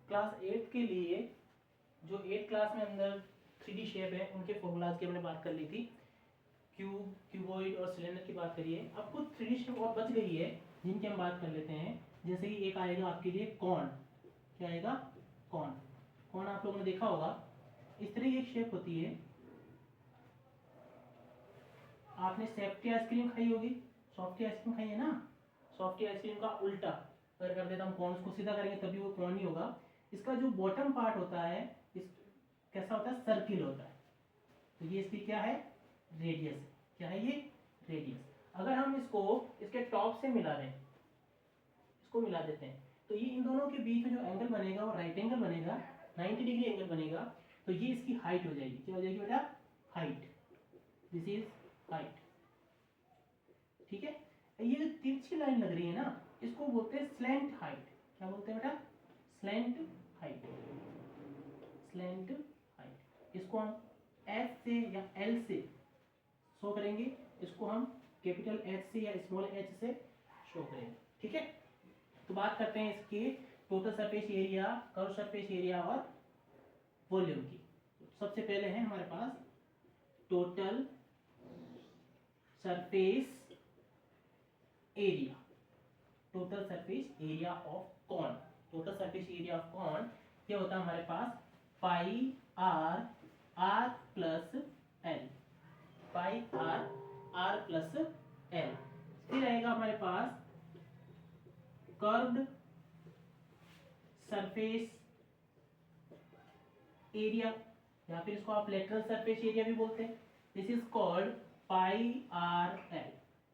Class 8 के लिए जो 8 क्लास में अंदर 3D शेप है उनके फॉर्मूलाज की हमने बात कर ली थी। क्यूब, क्यूबॉइड और सिलेंडर की बात करिए। अब कुछ 3D शेप और बच गई है जिनकी हम बात कर लेते हैं। जैसे कि एक आएगा आपके लिए कॉर्न। क्या आएगा? कॉर्न। कॉर्न आप लोगों ने देखा होगा, इस तरह की एक शेप होती है। आपने सॉफ्टी आइसक्रीम खाई होगी, सॉफ्टी आइसक्रीम खाई है ना। सॉफ्टी आइसक्रीम का उल्टा अगर कर देता हम कॉर्न, उसको सीधा करेंगे तभी वो कॉर्न ही होगा। इसका जो बॉटम पार्ट होता है इस कैसा होता है? सर्किल होता है। तो ये इसकी क्या है? रेडियस। क्या है ये? रेडियस। अगर हम इसको इसके टॉप से मिला दें, इसको मिला देते हैं, तो ये इन दोनों के बीच में जो एंगल बनेगा वो राइट एंगल बनेगा, 90 डिग्री एंगल बनेगा। तो ये इसकी हाइट हो जाएगी। क्या हो जाएगी बेटा? हाइट। This is height. ठीक है। ये जो तिरछी लाइन लग रही है ना, इसको बोलते हैं स्लैंट हाइट। क्या बोलते हैं बेटा? Slant height. Slant height. इसको हम एच से या एल से शो करेंगे, इसको हम कैपिटल एच से या स्मॉल एच से शो करेंगे। ठीक है। तो बात करते हैं इसके total surface area, curve surface area और वॉल्यूम की। सबसे पहले है हमारे पास total surface area. Total surface area of cone. Total surface area of cone क्या होता है हमारे पास? Pi R R plus L. Pi R R plus L. फिर आएगा हमारे पास कर्व्ड सरफेस एरिया, या फिर इसको आप लेटरल सरफेस एरिया भी बोलते हैं। This is called pi R L.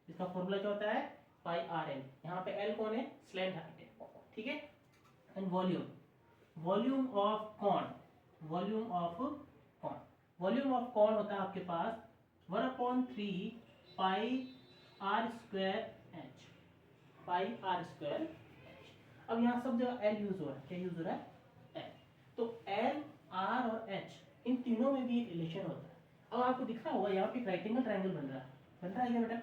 इसका फॉर्मूला क्या होता है? पाई आर एल। यहाँ पे एल कौन है? स्लैंट हाइट है। ठीक है। And volume, volume of cone, volume of cone, volume of cone होता है आपके पास 1/3 pi are square H. Pi are square H. अब यहाँ सब जगह एल यूज हो रहा है। क्या यूज हो रहा है? एल। तो एल, आर और एच, इन तीनों में भी एक रिलेशन होता है। अब आपको दिख रहा होगा यहाँ पे एक राइट एंगल ट्राइंगल बन रहा है। बन रहा है क्या बेटा?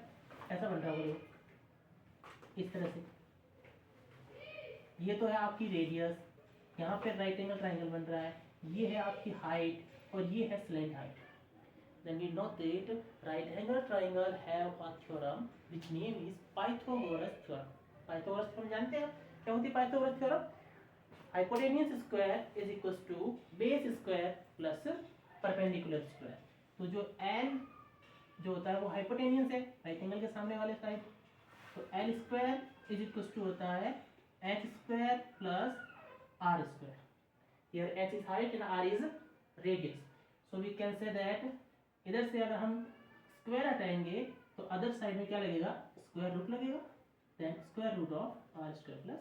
ऐसा बन रहा होगा इस तरह से। ये तो है आपकी रेडियस, यहाँ पे राइट एंगल ट्राइंगल बन रहा है, ये है आपकी हाइट और ये है slant height. Then we know that right angle triangle have a theorem which name is Pythagoras theorem. Pythagoras theorem जानते हैं आप? क्या होती है Pythagoras theorem? Hypotenuse square is equals to base square plus perpendicular square. तो जो L जो होता है वो हाइपोटेन्यूस है, राइट एंगल के सामने वाले साइड। तो L square is equal to होता है h square plus r square. Here h is height and r is radius. So we can say that इधर से अगर हम स्क्वायर हटाएंगे तो अदर साइड में क्या लगेगा? स्क्वायर रूट लगेगा। Then square root of r square plus.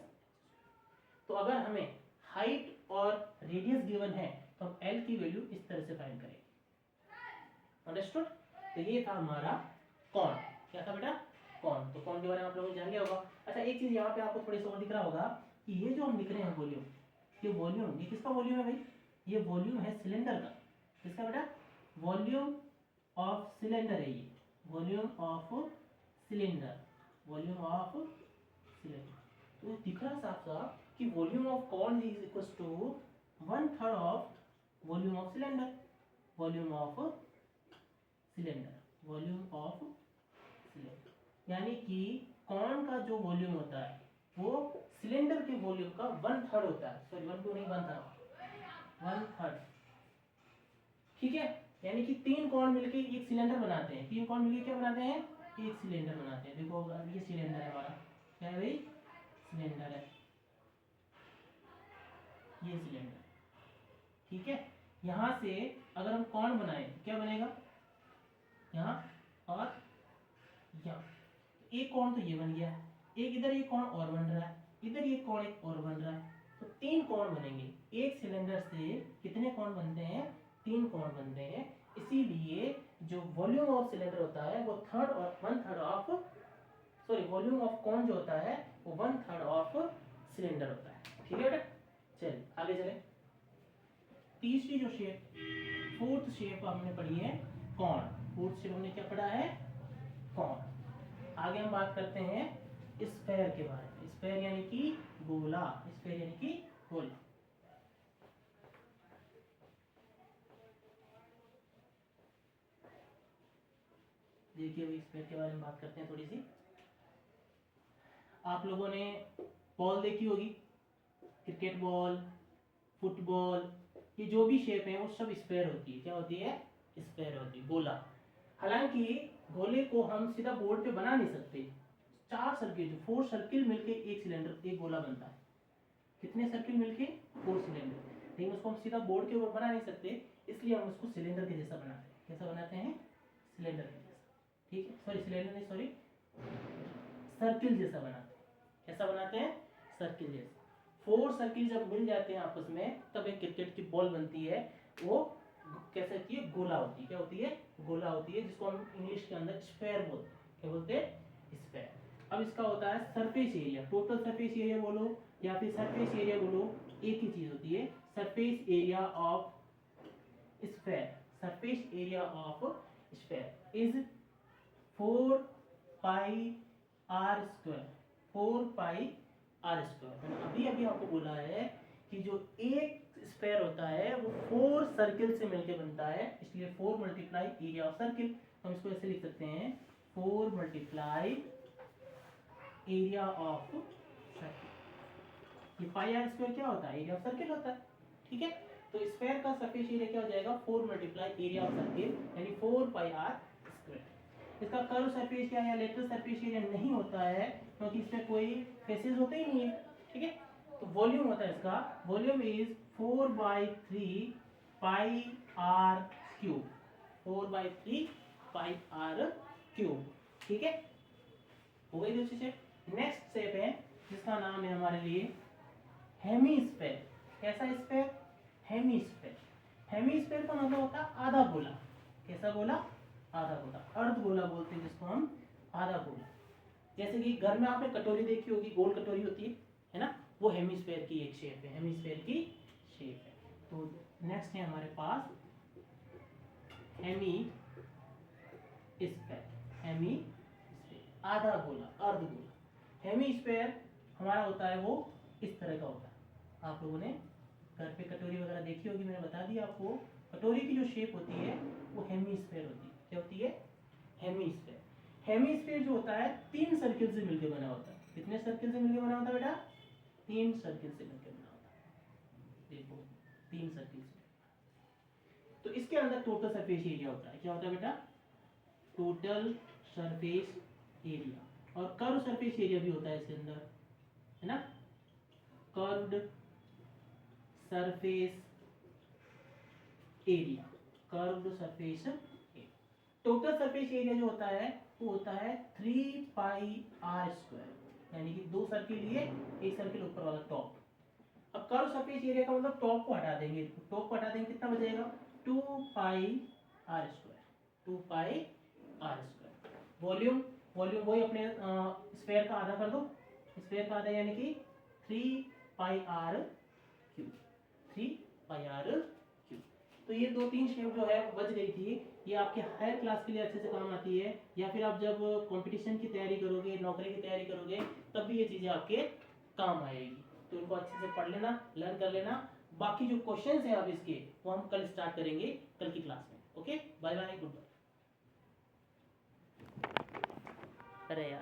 तो अगर हमें हाइट और रेडियस गिवन है तो हम एल की वैल्यू इस तरह से फाइंड करेंगे। अंडरस्टूड? तो ये था हमारा कॉर्न। क्या था बेटा? कॉर्न। तो कॉर्न के बारे में आप लोगों ने जान लिया होगा। अच्छा, एक चीज यहाँ पे आपको थोड़ी सा और दिख रहा होगा कि ये जो हम लिख रहे हैं वॉल्यूम, ये वॉल्यूम, ये किसका वॉल्यूम है भाई? ये वॉल्यूम है सिलेंडर का। किसका बेटा? वॉल्यूम ऑफ सिलेंडर है ये। Volume of cylinder, volume of cylinder. तो ये दिख रहा साफ साफ कि volume of cone is equal to 1/3 of volume of cylinder. Volume of cylinder, volume of cylinder, यानी कि कॉर्न का जो वॉल्यूम होता है वो सिलेंडर के वॉल्यूम का 1/3 होता है। सॉरी 1/2 नहीं, 1/3। ठीक है। यानी कि 3 कॉर्न मिलके एक सिलेंडर बनाते हैं। 3 कॉर्न मिलके क्या बनाते हैं? एक सिलेंडर बनाते हैं। देखो ये सिलेंडर है हमारा। क्या है भाई? सिलेंडर है ये सिलेंडर। ठीक है। यहां से अगर हम कॉर्न बनाए क्या बनेगा? यहाँ और यहाँ एक कॉर्न तो ये बन गया, एक इधर ये कॉर्न और बन रहा है, इधर ये कॉर्न एक और बन रहा है। तो 3 कॉर्न बनेंगे। एक सिलेंडर से कितने कॉर्न बनते हैं? 3 कॉर्न बनते हैं। इसीलिए जो वॉल्यूम ऑफ सिलेंडर होता है वो 1/3 of, sorry volume of corn जो होता है वो 1/3 ऑफ सिलेंडर होता है। ठीक है बेटा? चलिए आगे चले। तीसरी जो शेप, फोर्थ शेप हमने पढ़ी है कॉर्न। फोर्थ शेप हमने क्या पढ़ा है? कॉर्न। आगे हम बात करते हैं स्फेयर के बारे में। स्फेयर यानी कि गोला। स्फेयर यानी कि गोला। देखिए अभी स्पेयर के बारे में बात करते हैं थोड़ी सी। आप लोगों ने बॉल देखी होगी, क्रिकेट बॉल, फुटबॉल, ये जो भी शेप है वो सब स्पेयर होती है। क्या होती है? स्पेयर होती है, गोला। हालांकि गोले को हम सीधा बोर्ड पे बना नहीं सकते। 4 सर्किल, 4 सर्किल मिलके एक सिलेंडर, एक गोला बनता है। कितने सर्किल मिलके? 4 सिलेंडर। लेकिन उसको हम सीधा बोर्ड के ऊपर बना नहीं सकते, इसलिए हम उसको सिलेंडर के जैसा बनाते हैं। कैसा बनाते हैं? सिलेंडर के जैसा। ठीक है, सॉरी सिलेंडर नहीं, सॉरी सर्किल जैसा बनाते हैं। कैसा बनाते हैं? सर्किल जैसा। 4 सर्किल जब मिल जाते हैं आपस में तब एक क्रिकेट की बॉल बनती है। वो कैसे होती है? गोला होती है। क्या होती है? गोला होती है, जिसको हम इंग्लिश के अंदर स्फेयर बोलते हैं। क्या बोलते हैं? स्फेयर। अब इसका होता है surface area, total surface area बोलो या फिर सरफेस एरिया बोलो, एक ही चीज होती है। Surface area of sphere, surface area of sphere is 4 pi are square. 4 pi are square. मैंने अभी अभी आपको बोला है कि जो एक स्फेयर होता है वो 4 सर्किल से मिलकर बनता है, इसलिए 4 मल्टीप्लाई एरिया ऑफ सर्किल। हम इसको ऐसे लिख सकते हैं 4 मल्टीप्लाई एरिया ऑफ सर्किल। ये पाई आर स्क्वायर क्या होता है? एरिया ऑफ सर्किल होता है। ठीक है, तो स्फेयर का सरफेस एरिया क्या हो जाएगा? 4 मल्टीप्लाई एरिया ऑफ सर्किल, यानी 4 पाई आर स्क्वायर। इसका कर्व सरफेस क्या या लेटरल सरफेस एरिया नहीं होता है, क्योंकि इसमें कोई फेसेस होते ही नहीं है। ठीक है, तो वॉल्यूम होता है इसका, volume is 4/3 pi are cube. 4/3 pi are cube. ठीक है, हो गई दूसरी शेप। नेक्स्ट शेप है जिसका नाम है हमारे लिए हेमीस्फेयर। कैसा स्फेयर? हेमीस्फेयर। हेमीस्फेयर का मतलब होता है आधा गोला। कैसा गोला? आधा गोला। अर्ध गोला बोलते हैं जिसको हम, आधा गोला। जैसे कि घर में आपने कटोरी देखी होगी, गोल कटोरी होती है ना, वो हेमीस्फेयर की एक शेप है, हेमीस्फेयर की शेप है। तो नेक्स्ट है हमारे पास हेमी स्फेयर। हेमी स्फेयर, आधा गोला, अर्ध गोला। हेमी स्फेयर हमारा होता है वो इस तरह का होता है। आप लोगों ने घर पे कटोरी वगैरह देखी होगी, मैंने बता दिया आपको। कटोरी की जो शेप होती है वो हेमी स्फेयर होती है। क्या होती है? Hemy sphere. हेमी स्फेयर जो होता है 3 सर्किल से मिलकर बना होता है। कितने सर्किल से मिलकर बना होता है बेटा? 3 सर्किल से मिलकर बना होता है। देखो 3 सर्किल से। तो इसके अंदर टोटल सरफेस एरिया होता है। क्या होता है बेटा? Total surface area. और कर्व सरफेस एरिया भी होता है इसके अंदर, है ना। Curved surface area, curved surface area. Total surface area जो होता है वो होता है 3 पाई आर स्क्वायर, यानी कि 2 सर्किल लिए, एक सर्किल ऊपर वाला टॉप। अब कर्व सरफेस एरिया का मतलब टॉप को हटा देंगे, टॉप को हटा देंगे कितना बचेगा? 2 pi are square, 2 pi are square. Volume, volume वही अपने स्फेयर का आधा कर दो, स्फेयर का आधा यानी कि 3 pi are cube, 3 pi are cube. तो ये 2-3 शेप जो है बच गई थी, ये आपके हायर क्लास के लिए अच्छे से काम आती है, या फिर आप जब कंपटीशन की तैयारी करोगे, नौकरी की तैयारी करोगे, तब भी ये चीज़ें आपके काम आएगी। तो इनको अच्छे से पढ़ लेना, लर्न कर लेना। बाकी जो क्वेश्चंस हैं अब इसके, वो हम कल स्टार्ट करेंगे, कल की क्लास में। Okay, bye bye, goodbye. अरे यार।